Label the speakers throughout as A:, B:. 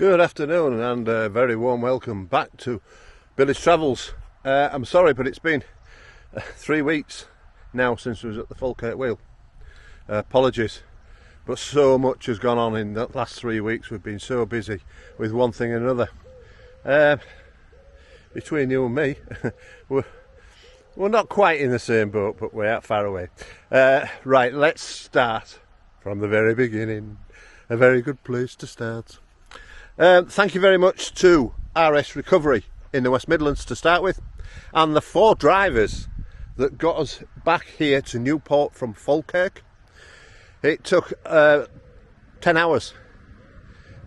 A: Good afternoon and a very warm welcome back to Billy's Travels. I'm sorry, but it's been 3 weeks now since I was at the Falkirk Wheel. Apologies, but so much has gone on in the last 3 weeks. We've been so busy with one thing and another. Between you and me, we're not quite in the same boat, but we're out far away. Right, let's start from the very beginning. A very good place to start. Thank you very much to RS Recovery in the West Midlands to start with, and the 4 drivers that got us back here to Newport from Falkirk. It took 10 hours.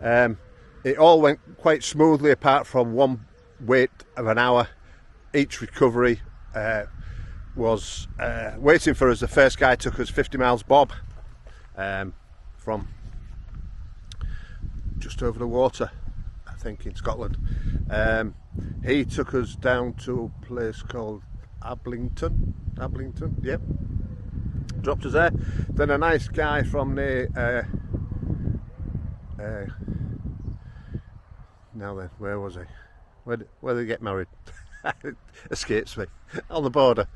A: It all went quite smoothly apart from one wait of an hour. Each recovery was waiting for us. The first guy took us 50 miles, Bob, from just over the water, I think, in Scotland. He took us down to a place called Ablington, yep. Dropped us there. Then a nice guy from the now then, where was he? Where did they get married? It escapes me. On the border,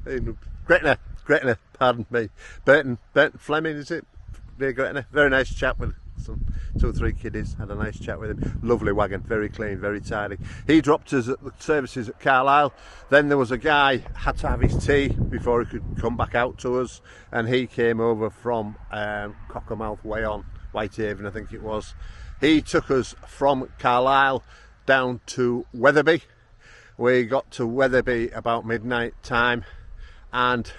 A: in Gretna, pardon me. Burton Fleming, is it? Near Gretna. Very nice chap with some 2 or 3 kiddies. Had a nice chat with him. Lovely wagon, very clean, very tidy. He dropped us at the services at Carlisle. Then there was a guy had to have his tea before he could come back out to us, and he came over from Cockermouth way on, Whitehaven I think it was. He took us from Carlisle down to Wetherby. We got to Wetherby about midnight time, and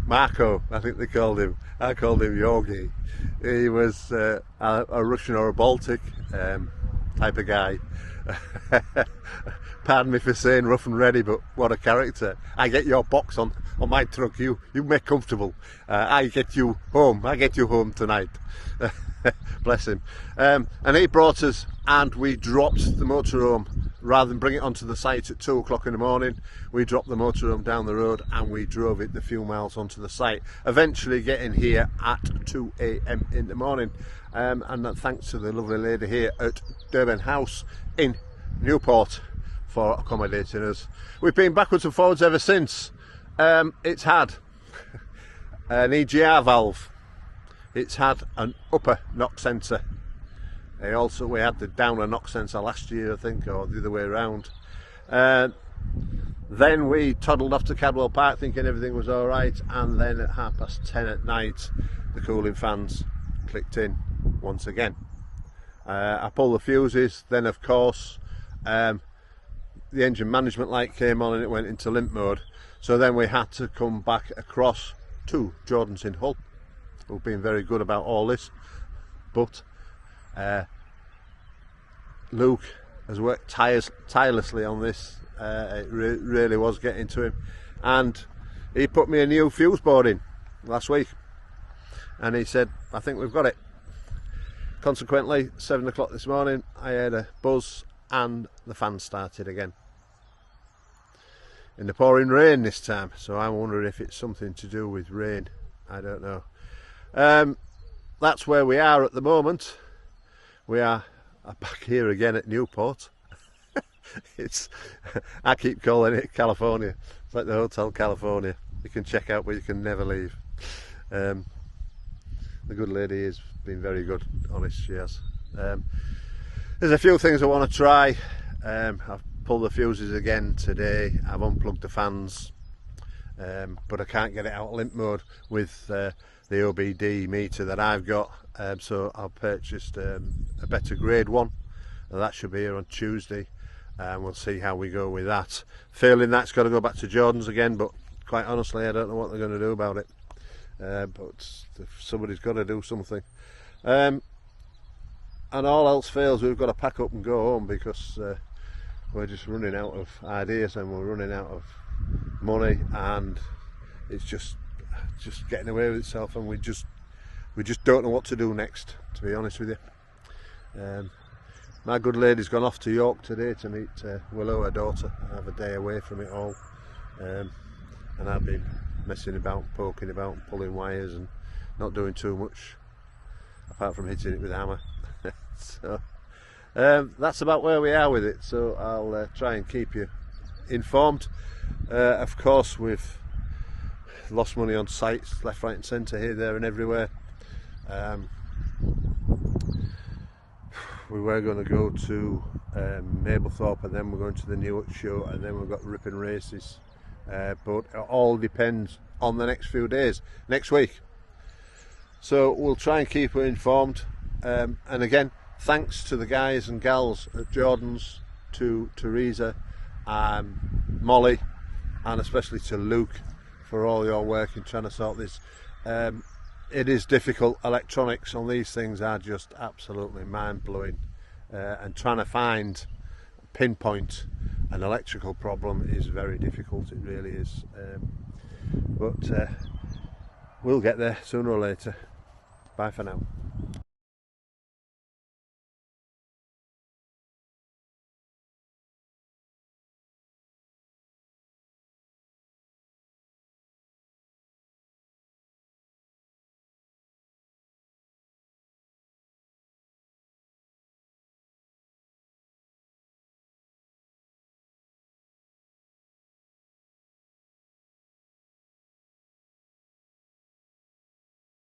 A: Marco, I think they called him. I called him Yogi. He was a Russian or a Baltic type of guy. Pardon me for saying rough and ready, but what a character. I get your box on my truck, you make comfortable. I get you home tonight. Bless him. And he brought us, and we dropped the motorhome. Rather than bring it onto the site at 2 o'clock in the morning, we dropped the motorhome down the road and we drove it the few miles onto the site, eventually getting here at 2 AM in the morning. And thanks to the lovely lady here at Durban House in Newport for accommodating us. We've been backwards and forwards ever since. It's had an EGR valve, it's had an upper knock sensor. We had the downer knock sensor last year, I think, or the other way around. Then we toddled off to Cadwell Park thinking everything was all right, and then at 10:30 at night, the cooling fans clicked in once again. I pulled the fuses. Then, of course, the engine management light came on and it went into limp mode. So then we had to come back across to Jordan's in Hull, who've been very good about all this, but Luke has worked tirelessly on this. It really was getting to him, and he put me a new fuse board in last week, and he said, I think we've got it. Consequently, 7 o'clock this morning, I heard a buzz and the fan started again in the pouring rain this time. So I'm wondering if it's something to do with rain. I don't know. That's where we are at the moment. We are back here again at Newport. I keep calling it California. It's like the Hotel California. You can check out but you can never leave. The good lady has been very good, honest she has. There's a few things I want to try. I've pulled the fuses again today. I've unplugged the fans, but I can't get it out of limp mode with the OBD meter that I've got. So I've purchased a better grade one, and that should be here on Tuesday, and we'll see how we go with that. Failing that's got to go back to Jordan's again, but quite honestly I don't know what they're going to do about it. But somebody's got to do something, and all else fails, we've got to pack up and go home, because we're just running out of ideas and we're running out of money, and it's just getting away with itself, and we just don't know what to do next, to be honest with you. My good lady's gone off to York today to meet Willow, her daughter, and have a day away from it all, and I've been messing about, poking about, pulling wires and not doing too much. apart from hitting it with a hammer. So that's about where we are with it, so I'll try and keep you informed. Of course, we've lost money on sites left, right and centre, here, there and everywhere. We were going to go to Mablethorpe, and then we're going to the Newark show, and then we've got Ripon races, but it all depends on the next few days, next week. So we'll try and keep you informed, and again, thanks to the guys and gals at Jordan's, to Teresa, Molly, and especially to Luke for all your work in trying to sort this. It is difficult. Electronics on these things are just absolutely mind-blowing, and trying to pinpoint an electrical problem is very difficult. It really is, but we'll get there sooner or later. Bye for now.